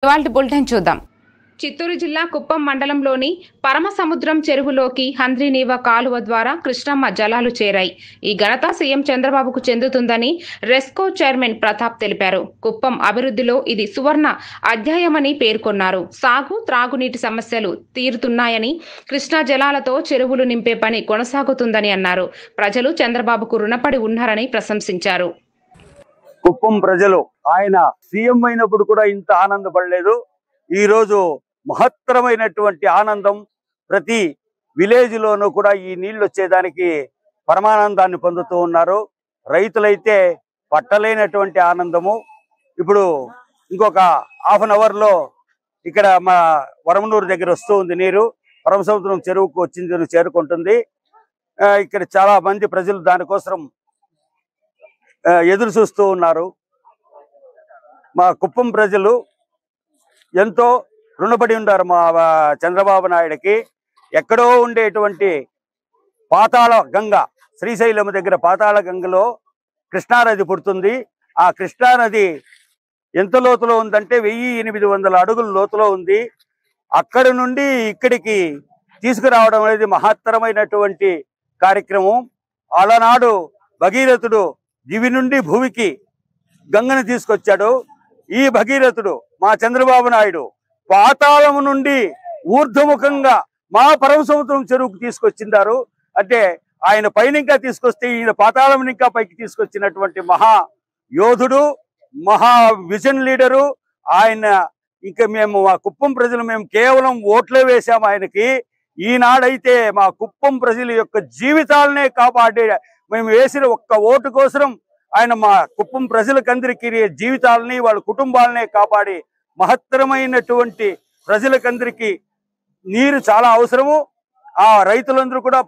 ఇవాల్టి బులెటిన్ చూద్దాం. చిత్తూరు జిల్లా కుప్పం మండలంలోని పరమసముద్రం చెరువులోకి హంద్రీనీవా కాలువ ద్వారా కృష్ణమ్మ జలాలు చేరాయి. ఈ ఘనత సీఎం చంద్రబాబుకు చెందుతుందని రెస్కో చైర్మన్ ప్రతాప్ తెలిపారు. కుప్పం అభివృద్ధిలో ఇది సువర్ణ అధ్యాయమని పేర్కొన్నారు. సాగు, త్రాగునీటి సమస్యలు తీరుతున్నాయని, కృష్ణా జలాలతో చెరువులు నింపే పని కొనసాగుతుందని అన్నారు. ప్రజలు చంద్రబాబుకు రుణపడి ఉన్నారని ప్రశంసించారు. కుప్పం ప్రజలు ఆయన సీఎం అయినప్పుడు కూడా ఇంత ఆనందపడలేదు. ఈ రోజు మహత్తరమైనటువంటి ఆనందం. ప్రతి విలేజ్ లోనూ కూడా ఈ నీళ్లు వచ్చేదానికి పరమానందాన్ని పొందుతూ ఉన్నారు. రైతులైతే పట్టలేనటువంటి ఆనందము. ఇప్పుడు ఇంకొక హాఫ్ అన్ అవర్ లో ఇక్కడ మా వరమనూరు దగ్గర వస్తూ ఉంది నీరు. పరమసముద్రం చెరువుకు వచ్చింది చేరుకుంటుంది. ఇక్కడ చాలా మంది ప్రజలు దానికోసం ఎదురు చూస్తూ ఉన్నారు. మా కుప్పం ప్రజలు ఎంతో రుణపడి ఉన్నారు మా చంద్రబాబు నాయుడుకి. ఎక్కడో ఉండేటువంటి పాతాళ గంగ, శ్రీశైలం దగ్గర పాతాళ గంగలో కృష్ణానది పుడుతుంది. ఆ కృష్ణానది ఎంత లోతులో ఉందంటే 1800 అడుగుల లోతులో ఉంది. అక్కడి నుండి ఇక్కడికి తీసుకురావడం అనేది మహత్తరమైనటువంటి కార్యక్రమం. అలనాడు భగీరథుడు దివి నుండి భూమికి గంగను తీసుకొచ్చాడు. ఈ భగీరథుడు మా చంద్రబాబు నాయుడు పాతాళము నుండి ఊర్ధ్వముఖంగా మా పరమసముద్రం చెరువుకు తీసుకొచ్చిందారు. అంటే ఆయన పైన ఇంకా తీసుకొస్తే ఈయన పాతాళం ఇంకా పైకి తీసుకొచ్చినటువంటి మహా యోధుడు, మహా విజన్ లీడరు ఆయన. ఇంకా మేము మా కుప్పం ప్రజలు మేము కేవలం ఓట్లే వేసాము ఆయనకి. ఈనాడైతే మా కుప్పం ప్రజల యొక్క జీవితాలనే కాపాడే మేము వేసిన ఒక్క ఓటు కోసం ఆయన మా కుప్పం ప్రజలకందరికీ జీవితాలని వాళ్ళ కుటుంబాలనే కాపాడి మహత్తరమైనటువంటి ప్రజలకందరికీ నీరు చాలా అవసరము. ఆ రైతులందరూ కూడా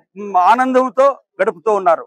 ఆనందంతో గడుపుతూ ఉన్నారు.